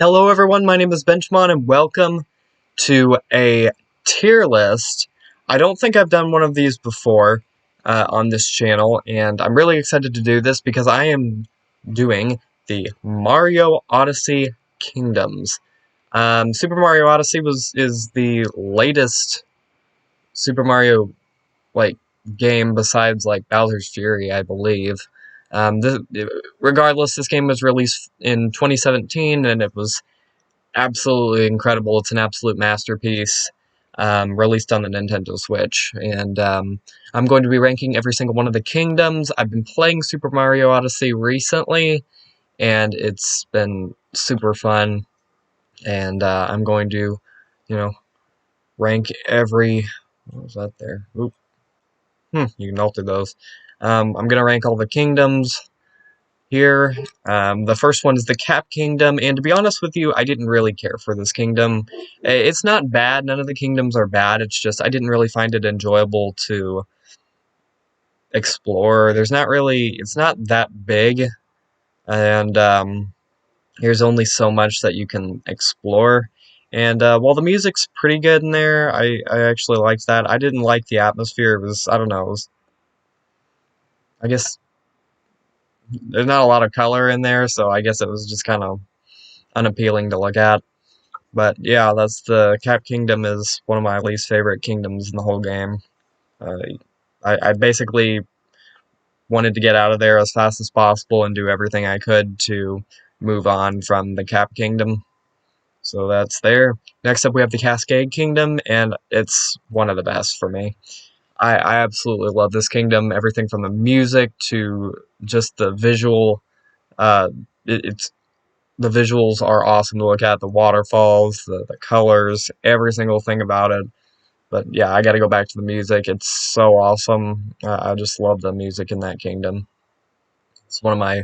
Hello everyone, my name is Benjimon and welcome to a tier list. I don't think I've done one of these before on this channel, and I'm really excited to do this because I am doing the Mario Odyssey Kingdoms. Super Mario Odyssey is the latest Super Mario like game besides like Bowser's Fury, I believe. Regardless, this game was released in 2017 and it was absolutely incredible. It's an absolute masterpiece, released on the Nintendo Switch. And I'm going to be ranking every single one of the kingdoms. I've been playing Super Mario Odyssey recently, and it's been super fun. And I'm going to, you know, rank every. What was that there? Oop. You can alter those. I'm going to rank all the kingdoms here. The first one is the Cap Kingdom, and to be honest with you, I didn't really care for this kingdom. It's not bad, none of the kingdoms are bad, it's just I didn't really find it enjoyable to explore. It's not that big, and there's only so much that you can explore. And while the music's pretty good in there, I actually liked that. I didn't like the atmosphere. I don't know, I guess there's not a lot of color in there, so I guess it was just kind of unappealing to look at. But yeah, that's the Cap Kingdom is one of my least favorite kingdoms in the whole game. Uh, I basically wanted to get out of there as fast as possible and do everything I could to move on from the Cap Kingdom. So that's there. Next up we have the Cascade Kingdom, and it's one of the best for me. I absolutely love this kingdom. Everything from the music to just the visual. Uh, it's The visuals are awesome to look at, the waterfalls, the colors, every single thing about it. But yeah, I gotta go back to the music. It's so awesome. I just love the music in that kingdom. It's one of my,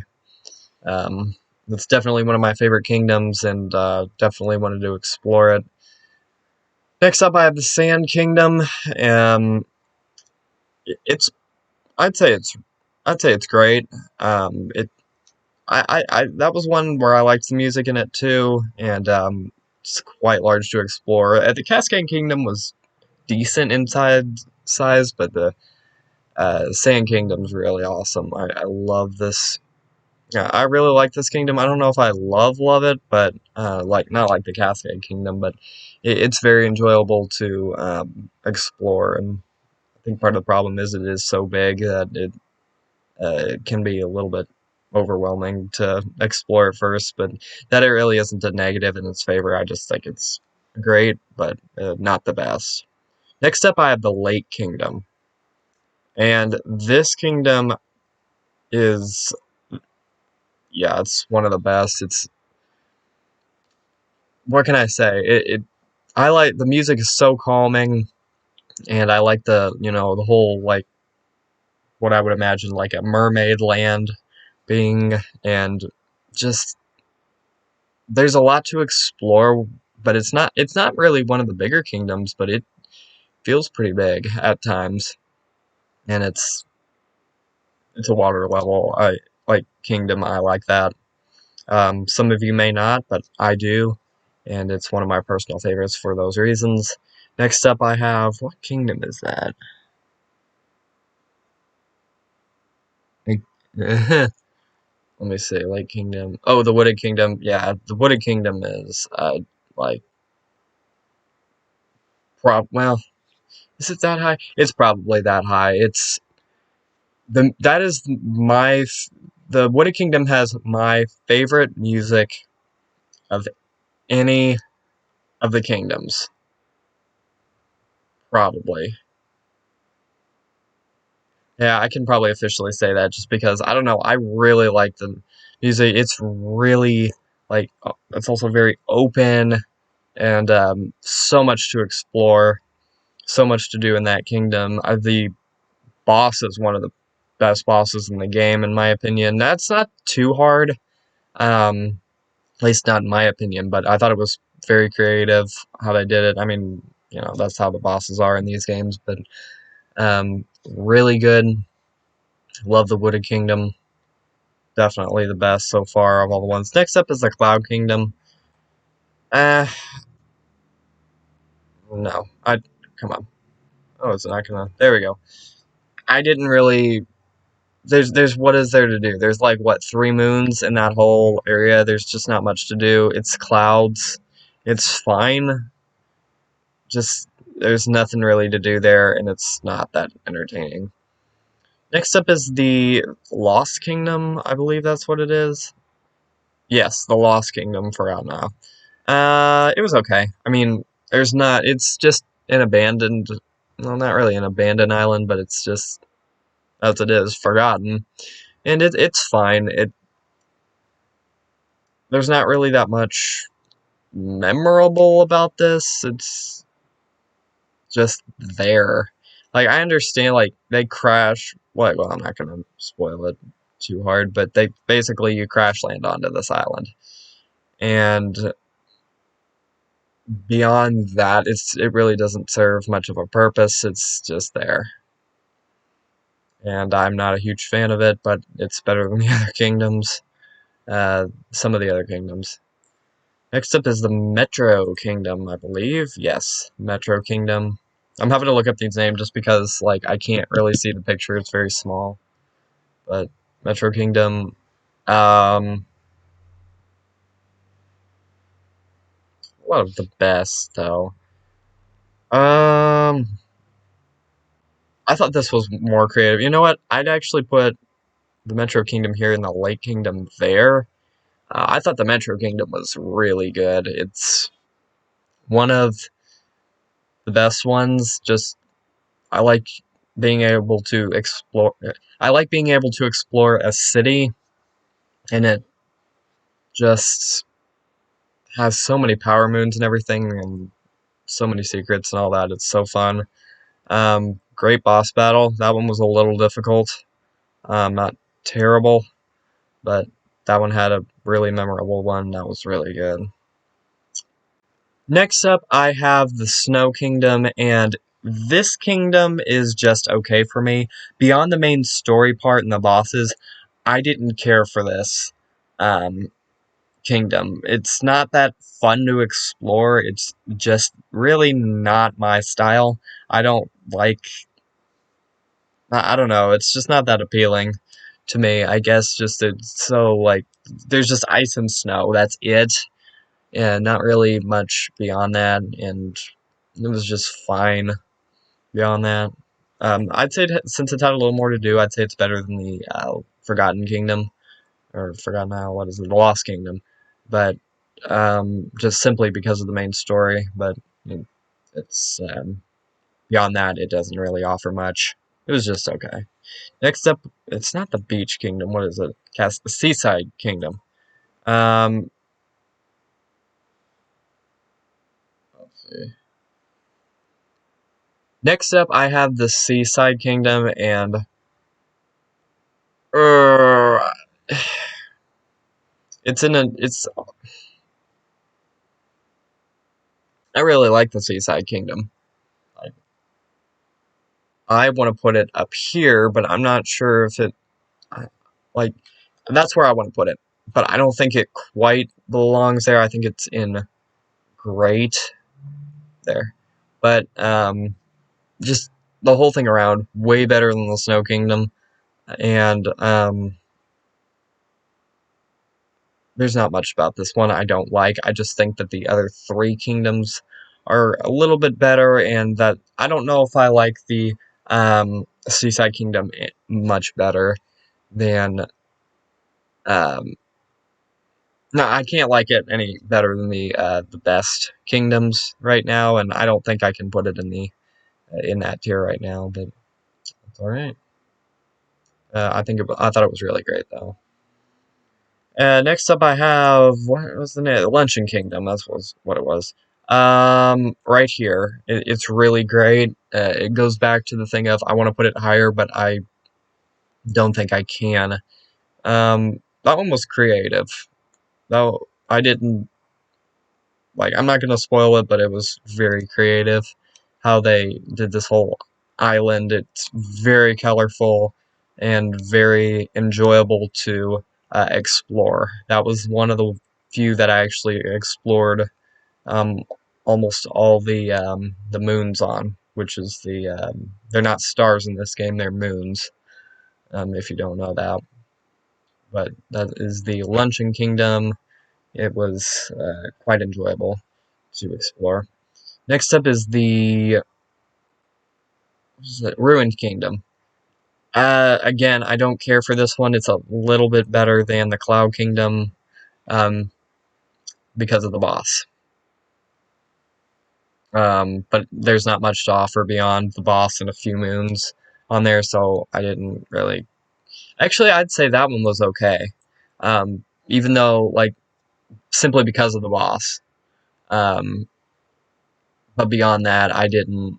it's definitely one of my favorite kingdoms, and definitely wanted to explore it. Next up, I have the Sand Kingdom. It's, I'd say it's, I'd say it's great. It that was one where I liked the music in it too, and it's quite large to explore. The Cascade Kingdom was decent inside size, but the Sand Kingdom's really awesome. I love this. Yeah, I really like this kingdom. I don't know if I love it, but like not like the Cascade Kingdom, but it's very enjoyable to explore. And I think part of the problem is it is so big that it can be a little bit overwhelming to explore at first, but that it really isn't a negative in its favor. I just think it's great, but not the best. Next up, I have the Lake Kingdom, and this kingdom is, yeah, it's one of the best. It's, what can I say? I like the music is so calming, and I like the whole like what I would imagine like a mermaid land being, and just there's a lot to explore, but it's not really one of the bigger kingdoms, but it feels pretty big at times, and it's a water level I like kingdom. I like that. Some of you may not, but I do, and it's one of my personal favorites for those reasons. Next up, I have, what kingdom is that? Let me see, Lake Kingdom. Oh, the Wooded Kingdom. Yeah, the Wooded Kingdom is like well, is it that high? It's probably that high. It's the that is my the Wooded Kingdom has my favorite music of any of the kingdoms, probably. Yeah, I can probably officially say that just because I don't know. I really like the music. It's really like it's also very open, and so much to explore, so much to do in that kingdom. The boss is one of the best bosses in the game, in my opinion. That's not too hard. At least not in my opinion, but I thought it was very creative how they did it. I mean, that's how the bosses are in these games, but really good. Love the Wooded Kingdom. Definitely the best so far of all the ones. Next up is the Cloud Kingdom. Uh, no. Come on. Oh, it's not gonna. There we go. I didn't really. There's what is there to do? There's like what 3 moons in that whole area. There's just not much to do. It's clouds. It's fine. Just there's nothing really to do there, and it's not that entertaining. Next up is the Lost Kingdom. I believe that's what it is. Yes, the Lost Kingdom. Forgot now. It was okay. I mean, there's not. It's just an abandoned. Well, not really an abandoned island, but it's just as it is, forgotten, and it's fine. There's not really that much memorable about this. It's just there. Like I understand, like they crash. Well, I'm not gonna spoil it too hard, but they basically you crash land onto this island, and beyond that, it really doesn't serve much of a purpose. It's just there, and I'm not a huge fan of it, but it's better than the other kingdoms. Some of the other kingdoms. Next up is the Metro Kingdom, I believe. Yes, Metro Kingdom. I'm having to look up these names just because, like, I can't really see the picture. It's very small. But Metro Kingdom, um, one of the best, though. Um, I thought this was more creative. You know what? I'd actually put the Metro Kingdom here and the Lake Kingdom there. I thought the Metro Kingdom was really good. It's one of the best ones. Just I like being able to explore. I like being able to explore a city, and it just has so many power moons and everything, and so many secrets and all that. It's so fun. Great boss battle. That one was a little difficult. Not terrible, but that one had a really memorable one. That was really good. Next up, I have the Snow Kingdom, and this kingdom is just okay for me. Beyond the main story part and the bosses, I didn't care for this um, kingdom. It's not that fun to explore. It's just really not my style. I don't like. I don't know. It's just not that appealing to me. I guess just it's so like there's just ice and snow. That's it. Yeah, not really much beyond that, and it was just fine beyond that. I'd say since it had a little more to do, I'd say it's better than the Forgotten Kingdom or Forgotten Isle. What is it? The Lost Kingdom, but just simply because of the main story. But it's beyond that, it doesn't really offer much. It was just okay. Next up, it's not the Beach Kingdom. What is it? Seaside Kingdom. Um, let's see. Next up, I have the Seaside Kingdom, and uh, it's in a. It's. I really like the Seaside Kingdom. I want to put it up here, but I'm not sure if it. Like, that's where I want to put it, but I don't think it quite belongs there. I think it's in great there, but just the whole thing around way better than the Snow Kingdom, and there's not much about this one I don't like. I just think that the other 3 kingdoms are a little bit better, and that I don't know if I like the Seaside Kingdom much better than. Um, no, I can't like it any better than the best kingdoms right now, and I don't think I can put it in the in that tier right now. But it's all right. I thought it was really great though. Next up, I have what was the name? Luncheon Kingdom. That's was what it was. Right here, it's really great. It goes back to the thing of I want to put it higher, but I don't think I can. That one was creative. Though I didn't like. I'm not gonna spoil it, but it was very creative. How they did this whole island. It's very colorful and very enjoyable to explore. That was one of the few that I actually explored um, almost all the moons on, which is they're not stars in this game, they're moons, if you don't know that. But that is the Luncheon Kingdom. It was quite enjoyable to explore. Next up is the Ruined Kingdom. Again, I don't care for this one. It's a little bit better than the Cloud Kingdom um, because of the boss. But there's not much to offer beyond the boss and a few moons on there, so I didn't really. Actually, I'd say that one was okay. Even though, like, simply because of the boss. Um, but beyond that, I didn't.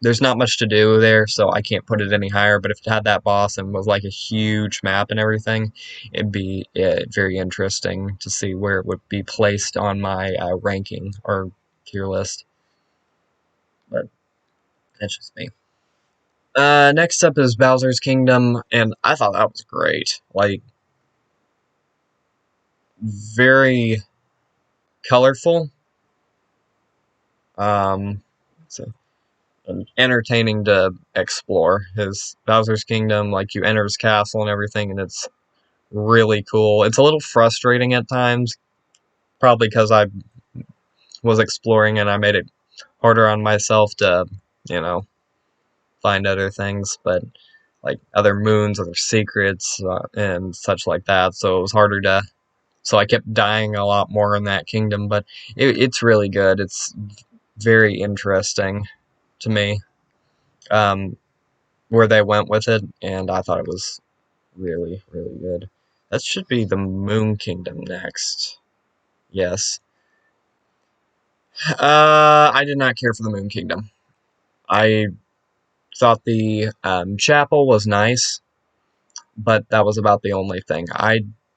There's not much to do there, so I can't put it any higher. But if it had that boss and was like a huge map and everything, it'd be very interesting to see where it would be placed on my ranking or tier list. But that's just me. Next up is Bowser's Kingdom, and I thought that was great. Like, very colorful. Um, so entertaining to explore. His Bowser's Kingdom, like you enter his castle and everything, and it's really cool. It's a little frustrating at times, probably because I was exploring and I made it harder on myself to, you know, find other things, but like other moons, other secrets, and such like that. So it was harder to. So I kept dying a lot more in that kingdom, but it's really good. It's very interesting to me um, where they went with it, and I thought it was really, really good. That should be the Moon Kingdom next. Yes. I did not care for the Moon Kingdom. I thought the chapel was nice, but that was about the only thing.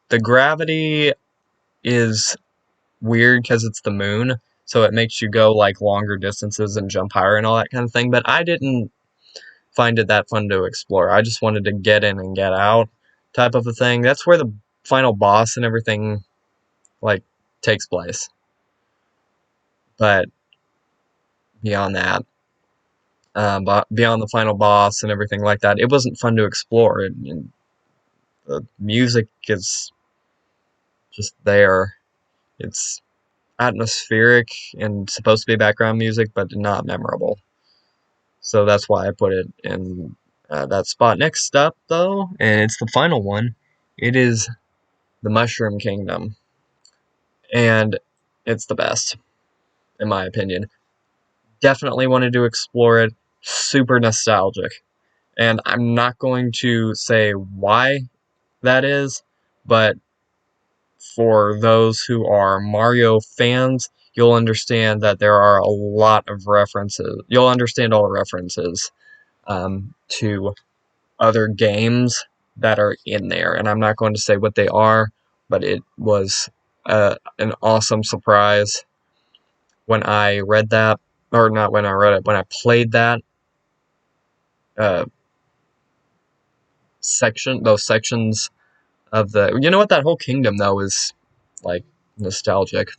The gravity is weird because it's the moon, so it makes you go like longer distances and jump higher and all that kind of thing. But I didn't find it that fun to explore. I just wanted to get in and get out, type of a thing. That's where the final boss and everything like takes place. But beyond that, but beyond the final boss and everything like that, it wasn't fun to explore. And the music is just there. It's atmospheric and supposed to be background music, but not memorable. So that's why I put it in that spot. Next up, though, and it's the final one, it is the Mushroom Kingdom. And it's the best, in my opinion. Definitely wanted to explore it. Super nostalgic. And I'm not going to say why that is, but for those who are Mario fans, you'll understand that there are a lot of references. You'll understand all the references to other games that are in there. And I'm not going to say what they are, but it was an awesome surprise when I read that, or not when I read it, when I played that uh, those sections of the. You know what? That whole kingdom, though, is like nostalgic.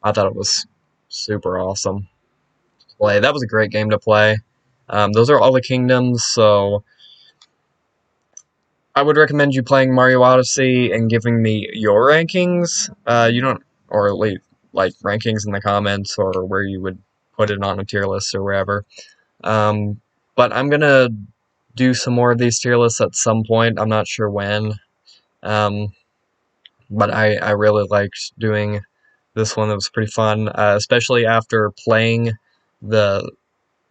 I thought it was super awesome to play. That was a great game to play. Those are all the kingdoms, so I would recommend you playing Mario Odyssey and giving me your rankings. You don't, or leave like rankings in the comments or where you would put it on a tier list or wherever. But I'm gonna do some more of these tier lists at some point. I'm not sure when. Um, but I really liked doing this one. It was pretty fun, especially the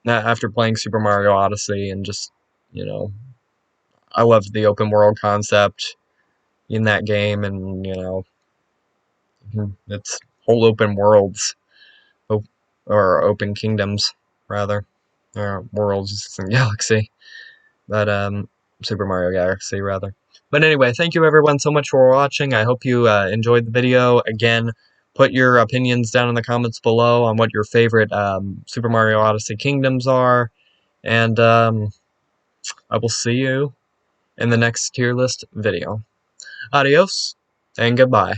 after playing Super Mario Odyssey and just, you know, I loved the open world concept in that game, and you know, it's whole open worlds, or open kingdoms rather, or worlds in Galaxy, but Super Mario Galaxy rather. But anyway, thank you everyone so much for watching. I hope you enjoyed the video. Again, put your opinions down in the comments below on what your favorite Super Mario Odyssey Kingdoms are, and I will see you in the next tier list video. Adios, and goodbye.